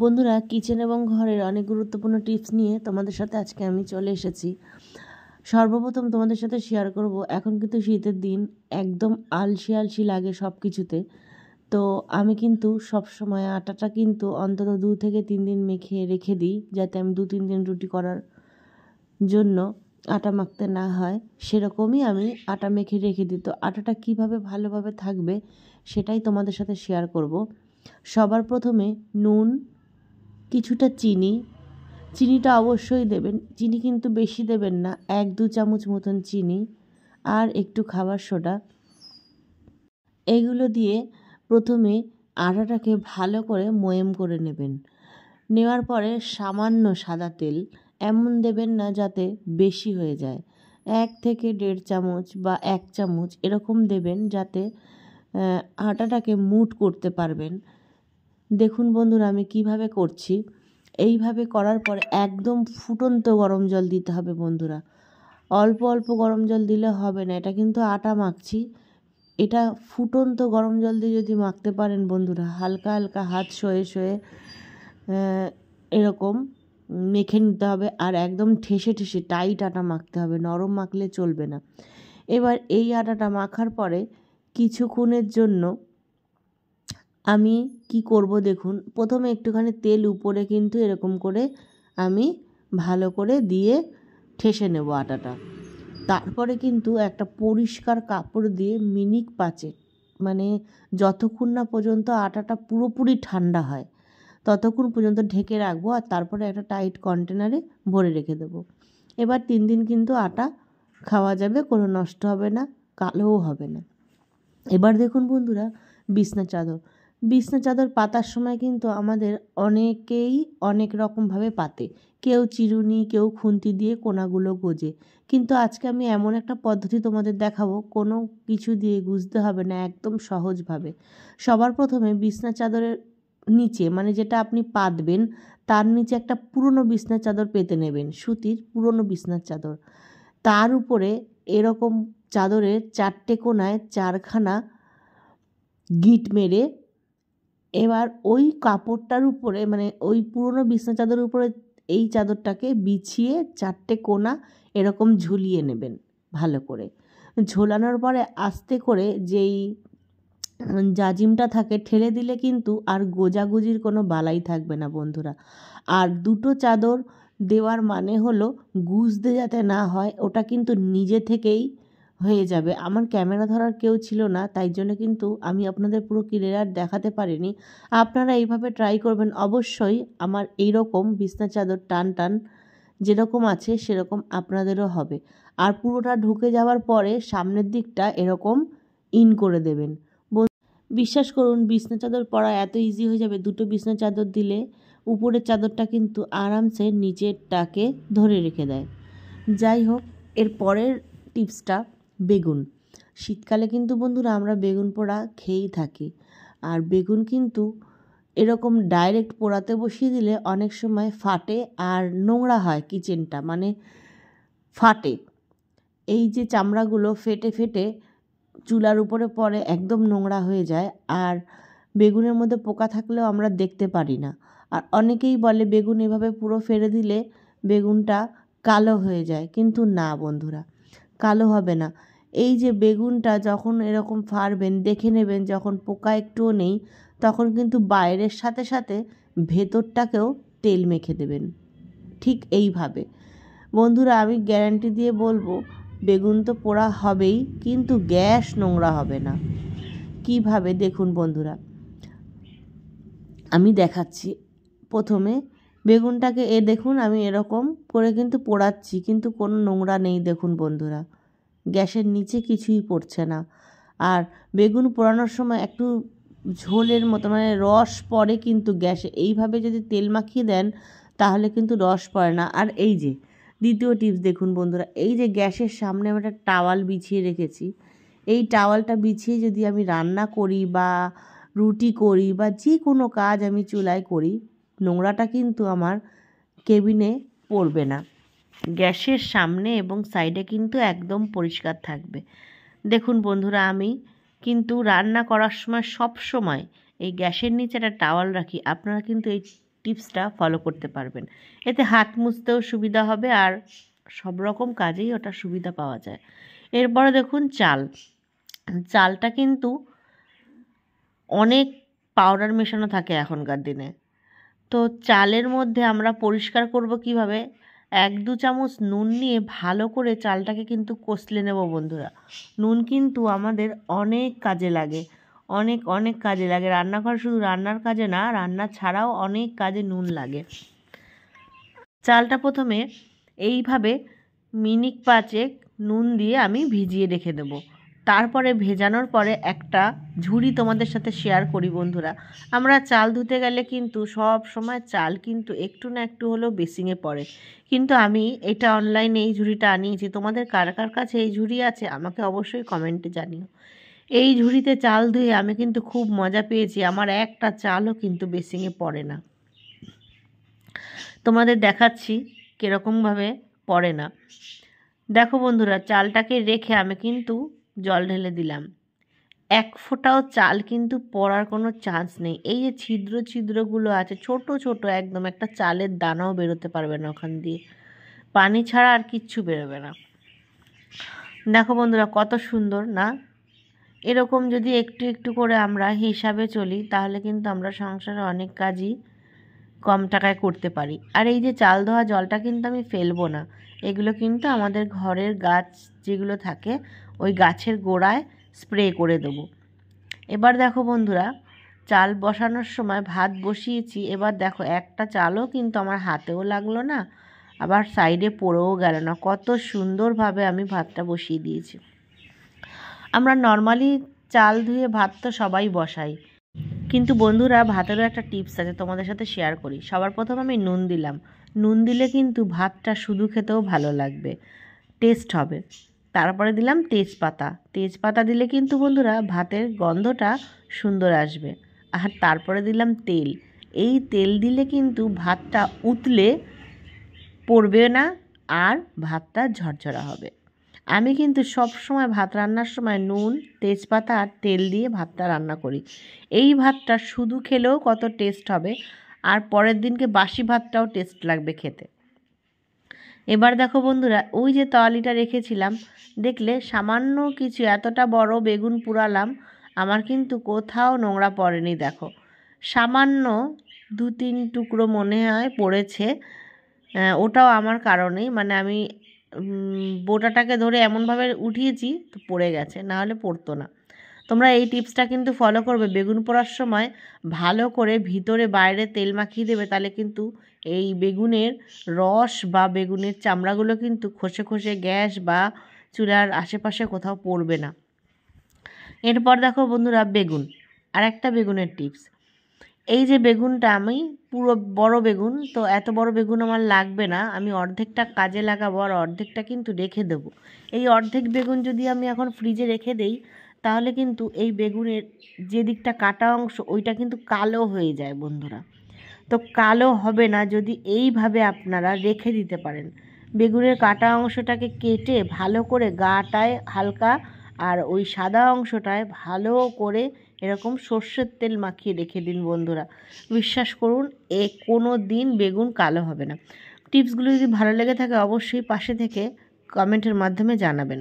বন্ধুরা, কিচেন এবং ঘরের অনেক গুরুত্বপূর্ণ টিপস নিয়ে তোমাদের সাথে আজকে আমি চলে এসেছি। সর্বপ্রথম তোমাদের সাথে শেয়ার করব, এখন কিন্তু শীতের দিন, একদম আলসি আলসি লাগে সব কিছুতে। তো আমি কিন্তু সবসময় আটাটা কিন্তু অন্তত 2 থেকে 3 দিন মেখে রেখে দিই, যাতে আমি 2-3 দিন রুটি করার জন্য আটা মাখতে না হয়। সেরকমই আমি আটা মেখে রেখে দিই। তো আটাটা কীভাবে ভালোভাবে থাকবে সেটাই তোমাদের সাথে শেয়ার করব। সবার প্রথমে নুন, কিছুটা চিনিটা অবশ্যই দেবেন। চিনি কিন্তু বেশি দেবেন না, 1-2 চামচ মতন চিনি, আর একটু খাবার সোডা। এগুলো দিয়ে প্রথমে আটাটাকে ভালো করে ময়েম করে নেবেন। নেওয়ার পরে সামান্য সাদা তেল, এমন দেবেন না যাতে বেশি হয়ে যায়। 1 থেকে 1.5 চামচ বা 1 চামচ এরকম দেবেন, যাতে আটাটাকে মুট করতে পারবেন। দেখুন বন্ধুরা, আমি কিভাবে করছি। এইভাবে করার পর একদম ফুটন্ত গরম জল দিতে হবে বন্ধুরা। অল্প অল্প গরম জল দিলে হবে না, এটা কিন্তু আটা মাখছি। এটা ফুটন্ত গরম জল দিয়ে যদি মাখতে পারেন বন্ধুরা, হালকা হালকা হাত সয়ে সয়ে এরকম মেখে নিতে হবে। আর একদম ঠেসে ঠেসে টাইট আটা মাখতে হবে, নরম মাখলে চলবে না। এবার এই আটাটা মাখার পরে কিছুক্ষণের জন্য আমি কি করব দেখুন। প্রথমে একটুখানি তেল উপরে কিন্তু এরকম করে আমি ভালো করে দিয়ে ঠেসে নেব আটাটা। তারপরে কিন্তু একটা পরিষ্কার কাপড় দিয়ে মিনিট 5, মানে যতক্ষণ না পর্যন্ত আটাটা পুরোপুরি ঠান্ডা হয় ততক্ষণ পর্যন্ত ঢেকে রাখবো। আর তারপরে একটা টাইট কন্টেনারে ভরে রেখে দেবো। এবার 3 দিন কিন্তু আটা খাওয়া যাবে, কোনো নষ্ট হবে না, কালোও হবে না। এবার দেখুন বন্ধুরা, বিছনা চাদর পাতার সময় কিন্তু আমাদের অনেকেই অনেক রকমভাবে পাতে। কেউ চিরুনি, কেউ খুন্তি দিয়ে কোনাগুলো গোজে। কিন্তু আজকে আমি এমন একটা পদ্ধতি তোমাদের দেখাবো, কোনো কিছু দিয়ে গুজতে হবে না, একদম সহজভাবে। সবার প্রথমে বিছনা চাদরের নিচে, মানে যেটা আপনি পাতবেন তার নিচে একটা পুরনো বিছনার চাদর পেতে নেবেন, সুতির পুরনো বিছনার চাদর। তার উপরে এরকম চাদরের 4টে কোনায় 4খানা গিঁট মেরে, এবার ওই কাপড়টার উপরে, মানে ওই পুরনো বিছনা চাদরের উপরে এই চাদরটাকে বিছিয়ে 4টে কোনা এরকম ঝুলিয়ে নেবেন ভালো করে। ঝোলানোর পরে আস্তে করে যেই জাজিমটা থাকে ঠেলে দিলে কিন্তু আর গোজাগুজির কোনো বালাই থাকবে না বন্ধুরা। আর 2টো চাদর দেওয়ার মানে হলো গুজতে যাতে না হয়, ওটা কিন্তু নিজে থেকেই হয়ে যাবে। আমার ক্যামেরা ধরার কেউ ছিল না, তাই জন্য কিন্তু আমি আপনাদের পুরো ক্লিয়ার দেখাতে পারিনি। আপনারা এইভাবে ট্রাই করবেন অবশ্যই। আমার এইরকম বিছনা চাদর টান টান যেরকম আছে সেরকম আপনাদেরও হবে। আর পুরোটা ঢুকে যাওয়ার পরে সামনের দিকটা এরকম ইন করে দেবেন। বিশ্বাস করুন, বিছনা চাদর পরা এত ইজি হয়ে যাবে। 2টো বিছনা চাদর দিলে উপরের চাদরটা কিন্তু আরামসে নিচেরটাকে ধরে রেখে দেয়। যাই হোক, এর পরের টিপসটা বেগুন। শীতকালে কিন্তু বন্ধুরা আমরা বেগুন পোড়া খেয়েই থাকি। আর বেগুন কিন্তু এরকম ডাইরেক্ট পোড়াতে বসিয়ে দিলে অনেক সময় ফাটে আর নোংরা হয়, কিচেনটা মানে ফাটে। এই যে চামড়াগুলো ফেটে ফেটে চুলার উপরে পড়ে, একদম নোংরা হয়ে যায়। আর বেগুনের মধ্যে পোকা থাকলেও আমরা দেখতে পারি না। আর অনেকেই বলে বেগুন এভাবে পুরো ফেলে দিলে বেগুনটা কালো হয়ে যায়, কিন্তু না বন্ধুরা, কালো হবে না। এই যে বেগুনটা যখন এরকম ফাড়বেন, দেখে নেবেন যখন পোকা একটুও নেই, তখন কিন্তু বাইরের সাথে সাথে ভেতরটাকেও তেল মেখে দেবেন। ঠিক এইভাবে বন্ধুরা, আমি গ্যারান্টি দিয়ে বলবো, বেগুন তো পোড়া হবেই, কিন্তু গ্যাস নোংরা হবে না। কিভাবে দেখুন বন্ধুরা, আমি দেখাচ্ছি। প্রথমে বেগুনটাকে দেখুন, আমি এরকম করে কিন্তু পোড়াচ্ছি, কিন্তু কোনো নোংরা নেই। দেখুন বন্ধুরা, গ্যাসের নিচে কিছুই পড়ছে না। আর বেগুন পোড়ানোর সময় একটু ঝোলের মতো, মানে রস পড়ে কিন্তু গ্যাসে। এইভাবে যদি তেল মাখিয়ে দেন তাহলে কিন্তু রস পড়ে না। আর এই যে দ্বিতীয় টিপস দেখুন বন্ধুরা, এই যে গ্যাসের সামনে আমি একটা টাওয়াল বিছিয়ে রেখেছি, এই টাওয়ালটা বিছিয়ে যদি আমি রান্না করি বা রুটি করি বা যে কোনো কাজ আমি চুলায় করি, নোংরাটা কিন্তু আমার কেবিনে পড়বে না। গ্যাসের সামনে এবং সাইডে কিন্তু একদম পরিষ্কার থাকবে। দেখুন বন্ধুরা, আমি কিন্তু রান্না করার সময় সব সময় এই গ্যাসের নিচে একটা টাওয়াল রাখি। আপনারা কিন্তু এই টিপসটা ফলো করতে পারবেন। এতে হাত মুছতেও সুবিধা হবে আর সব রকম কাজেই ওটা সুবিধা পাওয়া যায়। এরপরে দেখুন চালটা কিন্তু অনেক পাউডার মেশানো থাকে এখনকার দিনে। তো চালের মধ্যে আমরা পরিষ্কার করব কিভাবে, 1-2 চামচ নুন নিয়ে ভালো করে চালটাকে কিন্তু কষলে নেব বন্ধুরা। নুন কিন্তু আমাদের অনেক কাজে লাগে, অনেক কাজে লাগে। রান্নাঘর শুধু রান্নার কাজে না, রান্না ছাড়াও অনেক কাজে নুন লাগে। চালটা প্রথমে এইভাবে মিনিট 5 নুন দিয়ে আমি ভিজিয়ে রেখে দেবো। তারপরে ভেজানোর পরে একটা ঝুড়ি তোমাদের সাথে শেয়ার করি বন্ধুরা। আমরা চাল ধুতে গেলে কিন্তু সব সময় চাল কিন্তু একটু না একটু হলেও বেসিংয়ে পড়ে, কিন্তু আমি এটা অনলাইনে এই ঝুড়িটা আনিয়েছি। তোমাদের কার কার কাছে এই ঝুড়ি আছে আমাকে অবশ্যই কমেন্টে জানিও। এই ঝুড়িতে চাল ধুয়ে আমি কিন্তু খুব মজা পেয়েছি, আমার একটা চালও কিন্তু বেসিংয়ে পড়ে না। তোমাদের দেখাচ্ছি কীরকমভাবে পড়ে না। দেখো বন্ধুরা, চালটাকে রেখে আমি কিন্তু জল ঢেলে দিলাম। 1 ফোঁটাও চাল কিন্তু পড়ার কোনো চান্স নেই। এই যে ছিদ্রগুলো আছে ছোট ছোট একদম, একটা চালের দানাও বেরোতে পারবে না ওখান দিয়ে, পানি ছাড়া আর কিচ্ছু বেরোবে না। দেখো বন্ধুরা কত সুন্দর না? এরকম যদি একটু একটু করে আমরা হিসাবে চলি তাহলে কিন্তু আমরা সংসারে অনেক কাজই কম টাকায় করতে পারি। আর এই যে চাল ধোয়া জলটা কিন্তু আমি ফেলবো না, এগুলো কিন্তু আমাদের ঘরের গাছ যেগুলো থাকে ওই গাছের গোড়ায় স্প্রে করে দেবো। এবার দেখো বন্ধুরা, চাল বসানোর সময় ভাত বসিয়েছি। এবার দেখো একটা চালও কিন্তু আমার হাতেও লাগলো না, আবার সাইডে পড়েও গেল না। কত সুন্দরভাবে আমি ভাতটা বসিয়ে দিয়েছি। আমরা নর্মালি চাল ধুয়ে ভাত তো সবাই বসাই, কিন্তু বন্ধুরা ভাতেরও একটা টিপস আছে তোমাদের সাথে শেয়ার করি। সবার প্রথম আমি নুন দিলাম। নুন দিলে কিন্তু ভাতটা শুধু খেতেও ভালো লাগবে, টেস্ট হবে। তারপরে দিলাম তেজপাতা দিলে কিন্তু বন্ধুরা ভাতের গন্ধটা সুন্দর আসবে। আর তারপরে দিলাম তেল। এই তেল দিলে কিন্তু ভাতটা উতলে পড়বে না আর ভাতটা ঝরঝরা হবে। আমি কিন্তু সব সময় ভাত রান্নার সময় নুন, তেজপাতা আর তেল দিয়ে ভাতটা রান্না করি। এই ভাতটা শুধু খেলেও কত টেস্ট হবে, আর পরের দিনকে বাসি ভাতটাও টেস্ট লাগবে খেতে। এবার দেখো বন্ধুরা, ওই যে তাওয়ালিটা রেখেছিলাম, দেখলে সামান্য কিছু এতটা বড় বেগুন পুরালাম, আমার কিন্তু কোথাও নোংরা পড়েনি। দেখো সামান্য 2-3 টুকরো মনে হয় পড়েছে, ওটাও আমার কারণেই, মানে আমি বোটাটাকে ধরে এমনভাবে উঠিয়েছি তো পড়ে গেছে, না হলে পড়তো না। তোমরা এই টিপসটা কিন্তু ফলো করবে। বেগুন পোড়ার সময় ভালো করে ভিতরে বাইরে তেল মাখিয়ে দেবে, তাহলে কিন্তু এই বেগুনের রস বা বেগুনের চামড়াগুলো কিন্তু খসে খসে গ্যাস বা চুলার আশেপাশে কোথাও পড়বে না। এরপর দেখো বন্ধুরা বেগুন, আর একটা বেগুনের টিপস। এই যে বেগুনটা আমি পুরো বড় বেগুন, তো এত বড় বেগুন আমার লাগবে না, আমি অর্ধেকটা কাজে লাগাবো আর অর্ধেকটা কিন্তু রেখে দেবো। এই অর্ধেক বেগুন যদি আমি এখন ফ্রিজে রেখে দেই তাহলে কিন্তু এই বেগুনের যে দিকটা কাটা অংশ ওইটা কিন্তু কালো হয়ে যায় বন্ধুরা। তো কালো হবে না যদি এইভাবে আপনারা রেখে দিতে পারেন। বেগুনের কাটা অংশটাকে কেটে ভালো করে গাটায় হালকা আর ওই সাদা অংশটায় ভালো করে এরকম সর্ষের তেল মাখিয়ে রেখে দিন বন্ধুরা। বিশ্বাস করুন কোনো দিন বেগুন কালো হবে না। টিপসগুলো যদি ভালো লেগে থাকে অবশ্যই পাশে থেকে কমেন্টের মাধ্যমে জানাবেন।